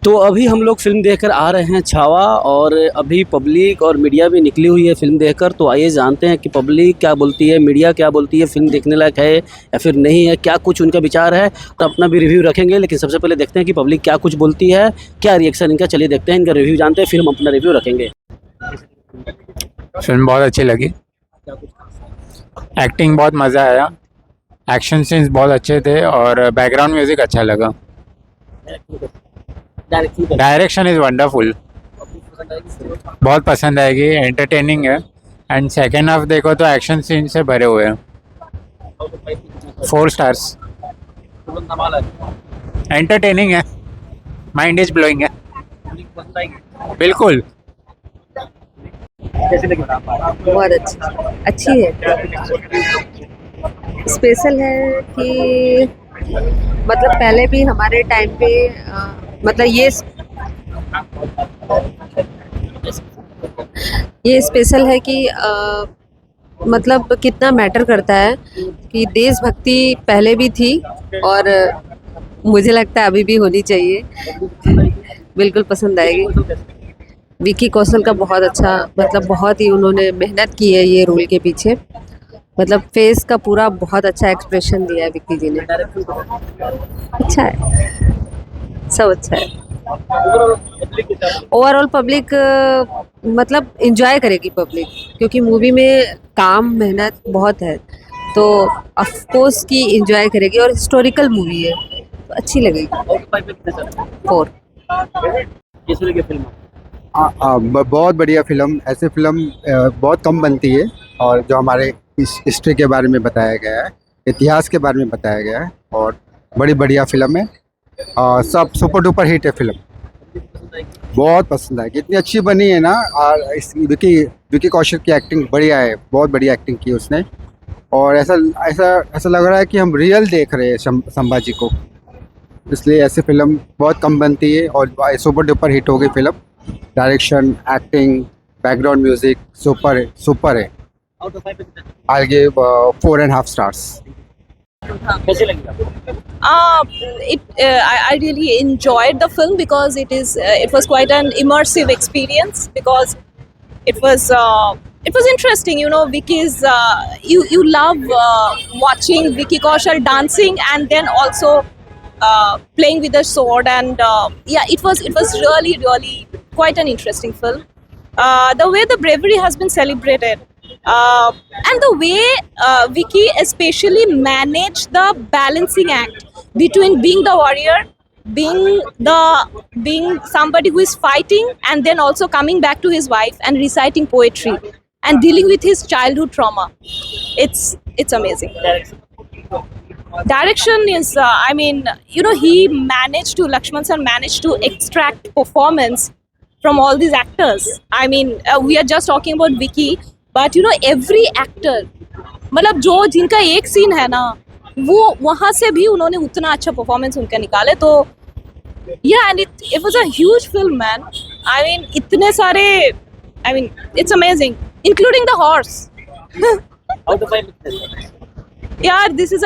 तो अभी हम लोग फ़िल्म देखकर आ रहे हैं छावा, और अभी पब्लिक और मीडिया भी निकली हुई है फ़िल्म देखकर। तो आइए जानते हैं कि पब्लिक क्या बोलती है, मीडिया क्या बोलती है, फ़िल्म देखने लायक है या फिर नहीं है, क्या कुछ उनका विचार है। तो अपना भी रिव्यू रखेंगे, लेकिन सबसे पहले देखते हैं कि पब्लिक क्या कुछ बोलती है, क्या रिएक्शन इनका। चलिए देखते हैं, इनका रिव्यू जानते हैं, फिर हम अपना रिव्यू रखेंगे। फिल्म बहुत अच्छी लगी, एक्टिंग बहुत मज़ा आया, एक्शन सीन्स बहुत अच्छे थे और बैकग्राउंड म्यूजिक अच्छा लगा। डायरेक्शन इज़ वंडरफुल, बहुत पसंद आएगी, एंटरटेनिंग है। एंड सेकेंड हाफ देखो तो एक्शन सीन से भरे हुए हैं। 4 स्टार्स, एंटरटेनिंग है, माइंड इज ब्लोइंग है, बिल्कुल। बहुत अच्छी है। स्पेशल है कि मतलब पहले भी हमारे टाइम पे मतलब ये स्पेशल है कि मतलब कितना मैटर करता है कि देशभक्ति पहले भी थी और मुझे लगता है अभी भी होनी चाहिए। बिल्कुल पसंद आएगी। विकी कौशल का बहुत अच्छा, मतलब बहुत ही उन्होंने मेहनत की है ये रोल के पीछे। मतलब फेस का पूरा बहुत अच्छा एक्सप्रेशन दिया है विक्की जी ने। अच्छा है, सब अच्छा है। ओवरऑल पब्लिक मतलब एंजॉय करेगी पब्लिक, क्योंकि मूवी में काम मेहनत बहुत है, तो ऑफ कोर्स की एंजॉय करेगी और हिस्टोरिकल मूवी है तो अच्छी लगेगी। 4। कैसी लगी फिल्म? बहुत बढ़िया फिल्म। ऐसे फिल्म बहुत कम बनती है, और जो हमारे इस हिस्ट्री के बारे में बताया गया है, इतिहास के बारे में बताया गया है, और बड़ी बढ़िया फिल्म है। सब सुपर डुपर हिट है फिल्म, बहुत पसंद आएगी। इतनी अच्छी बनी है ना। और इस विकी कौशल की एक्टिंग बढ़िया है, बहुत बढ़िया एक्टिंग की उसने। और ऐसा ऐसा ऐसा लग रहा है कि हम रियल देख रहे हैं संभाजी को। इसलिए ऐसी फिल्म बहुत कम बनती है और सुपर डुपर हिट हो गई film. Direction, acting, background music super है। I'll give 4.5 stars. कैसी लगी आपको? I really enjoyed the film because it was quite an immersive experience, because it was interesting. You know, Vicky's you love watching Vicky Kaushal dancing and then also playing with the sword, and yeah, it was really quite an interesting film. The way the bravery has been celebrated. And the way Vicky especially managed the balancing act between being the warrior, being somebody who is fighting, and then also coming back to his wife and reciting poetry and dealing with his childhood trauma. It's amazing. Direction is, I mean, you know, Lakshman sir managed to extract performance from all these actors. I mean, we are just talking about Vicky. But you know every actor, मतलब जो जिनका एक scene है ना, वो वहाँ से भी उन्होंने उतना अच्छा परफॉर्मेंस उनका निकाले। तो या and it was a huge film man. I mean इतने सारे, I mean it's amazing, including the horse. Yeah, this is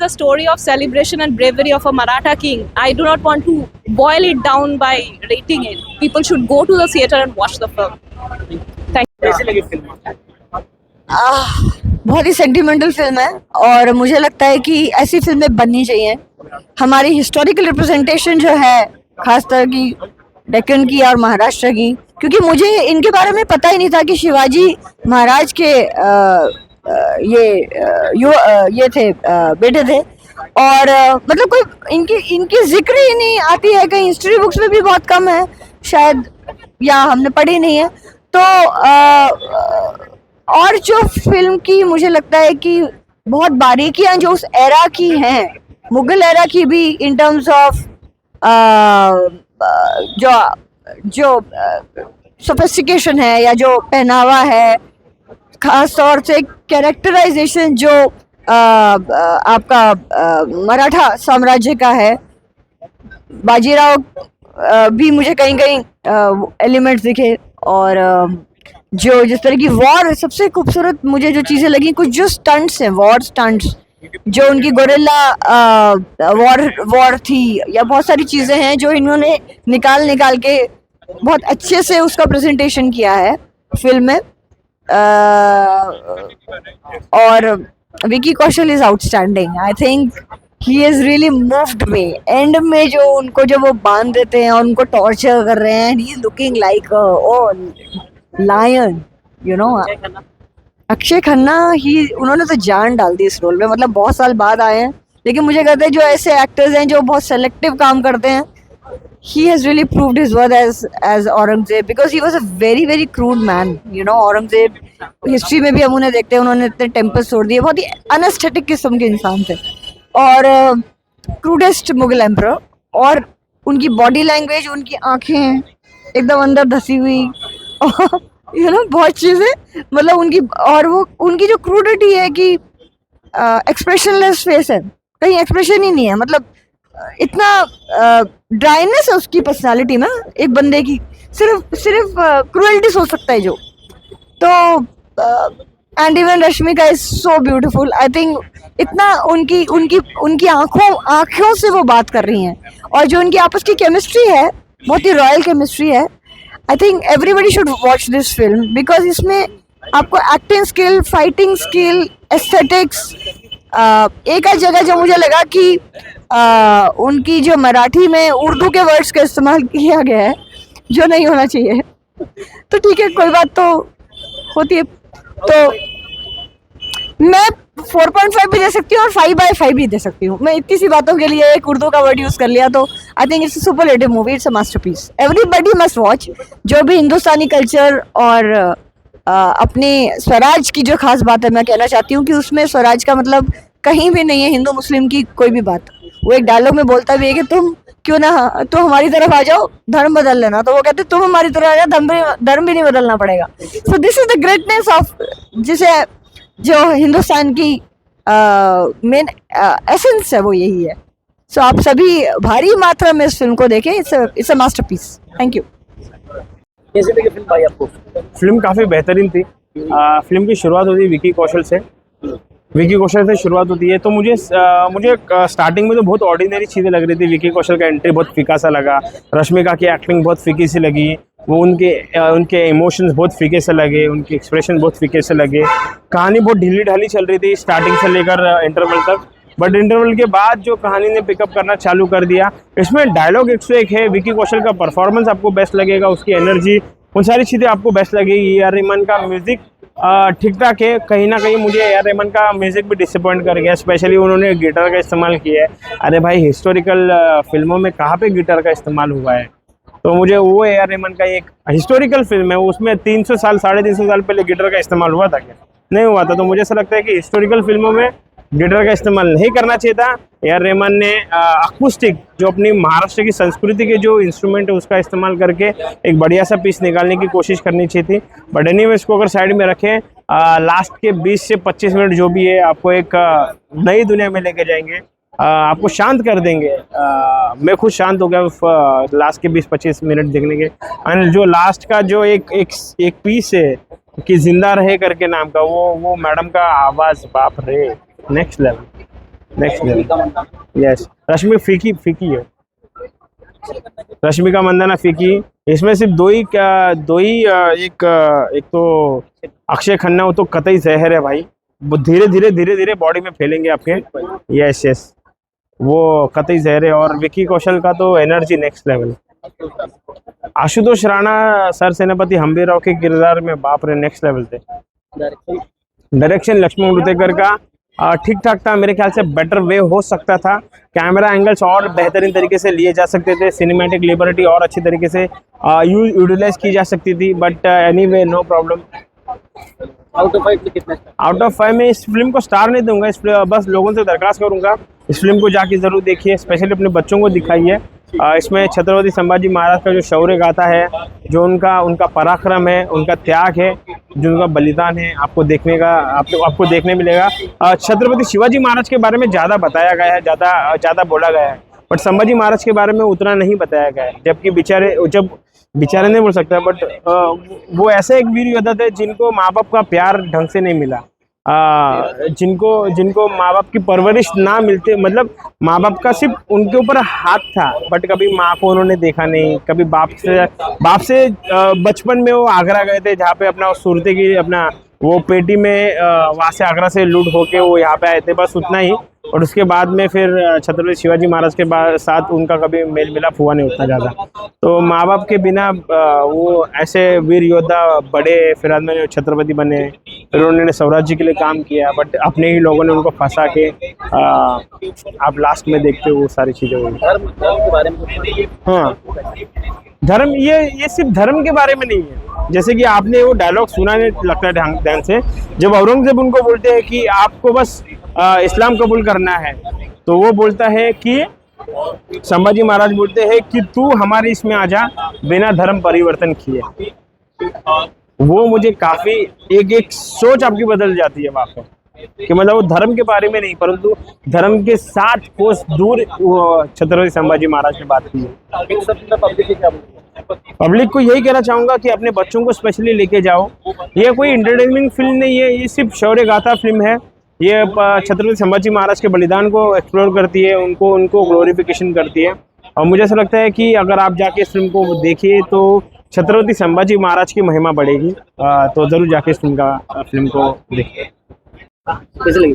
a story of celebration and bravery of a Maratha king. I do not want to boil it down by rating it. People should go to the theater and watch the film. Thank you. कैसी लगी film? बहुत ही sentimental film है और मुझे लगता है कि ऐसी फिल्में बननी चाहिए। हमारी हिस्टोरिकल रिप्रेजेंटेशन जो है, खासतर की डेक्कन की और महाराष्ट्र की, क्योंकि मुझे इनके बारे में पता ही नहीं था कि शिवाजी महाराज के ये थे, बेटे थे। और मतलब कोई इनकी जिक्र ही नहीं आती है, कहीं हिस्ट्री बुक्स में भी बहुत कम है शायद, या हमने पढ़ी नहीं है। तो और जो फिल्म की मुझे लगता है कि बहुत बारीकियां जो उस एरा की हैं, मुगल एरा की भी, इन टर्म्स ऑफ जो सोफिस्टिकेशन है या जो पहनावा है, खास तौर से कैरेक्टराइजेशन जो आपका मराठा साम्राज्य का है। बाजीराव भी मुझे कहीं एलिमेंट्स दिखे, और जो जिस तरह की वॉर, सबसे खूबसूरत मुझे जो चीज़ें लगी, कुछ जो स्टंट्स हैं, वॉर स्टंट्स, जो उनकी गोरिल्ला वॉर थी, या बहुत सारी चीजें हैं जो इन्होंने निकाल के बहुत अच्छे से उसका प्रेजेंटेशन किया है फिल्म में। और Vicky Kaushal is outstanding. I think he is really moved me. End में जो उनको जब वो बांध देते हैं और उनको टॉर्चर कर रहे हैं, he is looking like a lion, you know. Akshaye Khanna ही उन्होंने तो जान डाल दी इस रोल में। मतलब बहुत साल बाद आए हैं, लेकिन मुझे कहते हैं जो ऐसे एक्टर्स हैं जो बहुत सेलेक्टिव काम करते हैं, he has really proved his worth as Aurangzeb, because he was a very very crude man, you know। Aurangzeb history में भी हम उन्हें देखते हैं, उन्होंने इतने टेम्पल्स तोड़ दिए, बहुत ही अनस्थेटिक किस्म के इंसान थे और क्रूडेस्ट मुगल एम्परर। और उनकी बॉडी लैंग्वेज, उनकी आंखें एकदम अंदर धसी हुई, यू नो, बहुत चीजें, मतलब उनकी, और वो उनकी जो क्रूडिटी है कि एक्सप्रेशनलेस फेस है, कहीं एक्सप्रेशन ही नहीं है। मतलब इतना ड्राइनेस है उसकी पर्सनालिटी में, एक बंदे की सिर्फ क्रुएल्टी सोच सकता है जो। तो and even Rashmika is so beautiful. I think इतना उनकी उनकी उनकी आंखों से वो बात कर रही हैं, और जो उनकी आपस की केमिस्ट्री है, बहुत ही रॉयल केमिस्ट्री है। I think everybody should watch this film, because इसमें आपको acting skill, fighting skill, aesthetics, एक आध जगह जो मुझे लगा कि उनकी जो मराठी में उर्दू के वर्ड्स का इस्तेमाल किया गया है जो नहीं होना चाहिए, तो ठीक है, कोई बात तो होती है। तो मैं 4.5 भी दे सकती हूँ और 5/5 भी दे सकती हूँ। मैं इतनी सी बातों के लिए एक उर्दू का वर्ड यूज कर लिया, तो I think it's a superlative movie, it's a masterpiece. Everybody must watch. जो भी हिंदुस्तानी कल्चर और अपने स्वराज की जो खास बात है, मैं कहना चाहती हूँ कि उसमें स्वराज का मतलब कहीं भी नहीं है हिंदू मुस्लिम की कोई भी बात। वो एक डायलॉग में बोलता भी है कि तुम क्यों ना, तुम हमारी तरफ आ जाओ, धर्म बदल लेना। तो वो कहते तुम हमारी तरफ आ जाओ, धर्म भी नहीं बदलना पड़ेगा। So this is the greatness of, जिसे जो हिंदुस्तान की मेन एसेंस है, वो यही है। सो आप सभी भारी मात्रा में इस फिल्म को देखें। It's a masterpiece. Thank you. कैसी लगी फिल्म भाई आपको? फिल्म काफ़ी बेहतरीन थी। फिल्म की शुरुआत होती है विकी कौशल से। विकी कौशल से शुरुआत होती है, तो मुझे स्टार्टिंग में तो बहुत ऑर्डिनरी चीज़ें लग रही थी। विकी कौशल का एंट्री बहुत फीका सा लगा, रश्मिका की एक्टिंग बहुत फीकी सी लगी, वो उनके इमोशंस बहुत फीके से लगे, उनके एक्सप्रेशन बहुत फीके से लगे। कहानी बहुत ढीली ढाली चल रही थी स्टार्टिंग से लेकर इंटरवल तक, बट इंटरवल के बाद जो कहानी ने पिकअप करना चालू कर दिया। इसमें डायलॉग 101 है, विकी कौशल का परफॉर्मेंस आपको बेस्ट लगेगा, उसकी एनर्जी, उन सारी चीज़ें आपको बेस्ट लगेगी। ए आर रहमान का म्यूज़िक ठीक ठाक है। कहीं ना कहीं मुझे ए आर रहमान का म्यूज़िक भी डिसअपॉइंट कर गया, स्पेशली उन्होंने गिटार का इस्तेमाल किया है। अरे भाई, हिस्टोरिकल फिल्मों में कहाँ पे गिटार का इस्तेमाल हुआ है? तो मुझे वो ए आर रहमान का एक हिस्टोरिकल फिल्म है, उसमें 300 साल 350 साल पहले गिटार का इस्तेमाल हुआ था क्या? नहीं हुआ था। तो मुझे ऐसा लगता है कि हिस्टोरिकल फिल्मों में गिटार का इस्तेमाल नहीं करना चाहिए था। ए आर रहमान ने अकूस्टिक, जो अपनी महाराष्ट्र की संस्कृति के जो इंस्ट्रूमेंट है उसका इस्तेमाल करके एक बढ़िया सा पीस निकालने की कोशिश करनी चाहिए थी। बट एनीवे, इसको अगर साइड में रखें, लास्ट के 20 से 25 मिनट जो भी है, आपको एक नई दुनिया में लेके जाएंगे, आपको शांत कर देंगे। मैं खुद शांत हो गया लास्ट के 20-25 मिनट देखने के। एंड जो लास्ट का जो एक पीस है कि जिंदा रहे करके नाम का, वो मैडम का आवाज़, बाप रे, नेक्स्ट लेवल। यस, रश्मि फीकी है, रश्मिका मंदाना फीकी। इसमें सिर्फ दो ही एक तो अक्षय खन्ना, वो तो कतई जहर है भाई, वो धीरे धीरे बॉडी में फैलेंगे आपके। यस, वो कतई जहर है। और विकी कौशल का तो energy next level. Ashutosh Rana sir सेनापति हम्बीरराव के किरदार में, बाप रे, नेक्स्ट लेवल थे। डायरेक्शन लक्ष्मण उर्तेकर का ठीक ठाक था, मेरे ख्याल से बेटर वे हो सकता था। कैमरा एंगल्स और बेहतरीन तरीके से लिए जा सकते थे, सिनेमैटिक लिबर्टी और अच्छी तरीके से यूटिलाइज की जा सकती थी। But anyway, no problem. Out of 5 कितना? आउट ऑफ 5 में इस फिल्म को स्टार नहीं दूंगा। बस लोगों से दरख्वास्त करूंगा, इस फिल्म को जाके जरूर देखिए, स्पेशली अपने बच्चों को दिखाइए। इसमें छत्रपति संभाजी महाराज का जो शौर्य गाथा है, जो उनका पराक्रम है, उनका त्याग है, जो उनका बलिदान है, आपको देखने मिलेगा। छत्रपति शिवाजी महाराज के बारे में ज़्यादा बताया गया है, ज़्यादा बोला गया है, बट संभाजी महाराज के बारे में उतना नहीं बताया गया है। जबकि बेचारे नहीं बोल सकता, बट वो ऐसे एक वीर योद्धा थे जिनको माँ बाप का प्यार ढंग से नहीं मिला। जिनको माँ बाप की परवरिश ना मिलते, मतलब माँ बाप का सिर्फ उनके ऊपर हाथ था, बट कभी माँ को उन्होंने देखा नहीं, कभी बाप से बचपन में वो आगरा गए थे, जहाँ पे अपना सुरते की अपना वो पेटी में वहाँ से आगरा से लूट होके वो यहाँ पे आए थे, बस उतना ही। और उसके बाद में फिर छत्रपति शिवाजी महाराज के साथ उनका कभी मेल मिलाप हुआ नहीं उतना ज़्यादा। तो माँ बाप के बिना वो ऐसे वीर योद्धा बड़े, फिर बाद में छत्रपति बने, फिर उन्होंने स्वराज्य के लिए काम किया, बट अपने ही लोगों ने उनको फंसा के आप लास्ट में देखते हो वो सारी चीज़ें हुई। धर्म के बारे में हाँ, धर्म ये सिर्फ धर्म के बारे में नहीं है। जैसे कि आपने वो डायलॉग सुना नहीं लगता है ध्यान से, जब औरंगजेब उनको बोलते हैं कि आपको बस इस्लाम कबूल करना है, तो वो बोलता है कि संभाजी महाराज बोलते हैं कि तू हमारे इसमें आ जा बिना धर्म परिवर्तन किए। वो मुझे काफी एक सोच आपकी बदल जाती है वहाँ पे, कि मतलब वो धर्म के बारे में नहीं, परंतु धर्म के 7 कोस दूर वो छत्रपति संभाजी महाराज ने बात की है। पब्लिक को यही कहना चाहूंगा कि अपने बच्चों को स्पेशली लेके जाओ। ये कोई एंटरटेनमेंट फिल्म नहीं है, ये सिर्फ शौर्य गाथा फिल्म है। ये छत्रपति संभाजी महाराज के बलिदान को एक्सप्लोर करती है, उनको ग्लोरिफिकेशन करती है। और मुझे ऐसा लगता है कि अगर आप जाके इस फिल्म को देखिए तो छत्रपति संभाजी महाराज की महिमा बढ़ेगी। तो जरूर जाके इस फिल्म को देखिए। कैसे लगी?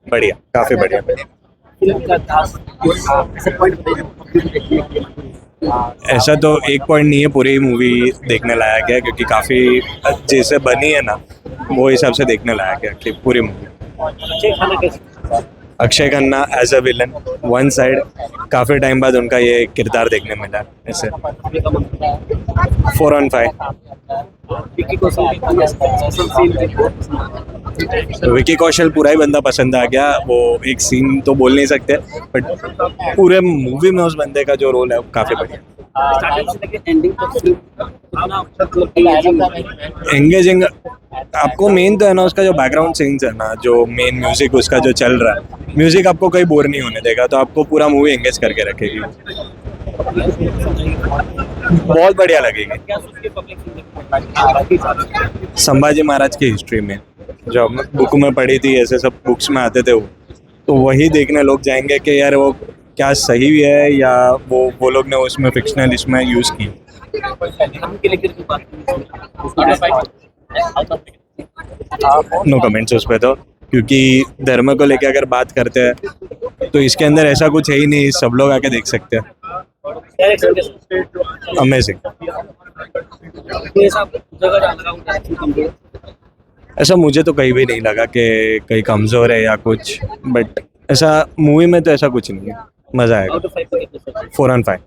बढ़िया, काफी बढ़िया। फिल्म का खास ऐसे पॉइंट बताइए। ऐसा तो एक पॉइंट नहीं है, पूरी मूवी देखने लायक है, क्योंकि काफी जैसे बनी है ना वो हिसाब से देखने लायक है कि पूरी movie. Akshaye Khanna as a villain one side, काफी टाइम बाद उनका ये किरदार देखने मिला। ऐसे 4 on 5। विकी कौशल पूरा ही बंदा पसंद आ गया। वो एक सीन तो बोल नहीं सकते, बट पूरे मूवी में उस बंदे का जो रोल है वो काफी बढ़िया। एंगेजिंग आपको मेन तो है ना उसका जो बैकग्राउंड सीन्स है ना, जो मेन म्यूजिक उसका जो चल रहा है, म्यूजिक आपको कहीं बोर नहीं होने देगा, तो आपको पूरा मूवी एंगेज करके रखेगी। बहुत बढ़िया लगेगी। संभाजी महाराज की हिस्ट्री में जो हम बुक में पढ़ी थी, ऐसे सब बुक्स में आते थे वो, तो वही देखने लोग जाएंगे कि यार वो क्या सही है या वो लोग ने उसमें फिक्शनल इसमें यूज की। नो कमेंट्स उस पर तो, क्योंकि धर्म को लेके अगर बात करते हैं तो इसके अंदर ऐसा कुछ है ही नहीं, सब लोग आके देख सकते हैं। अमेजिंग। ऐसा मुझे तो कहीं भी नहीं लगा कि कहीं कमजोर है या कुछ, बट ऐसा मूवी में तो ऐसा कुछ नहीं है। मजा आएगा। 4 on 5।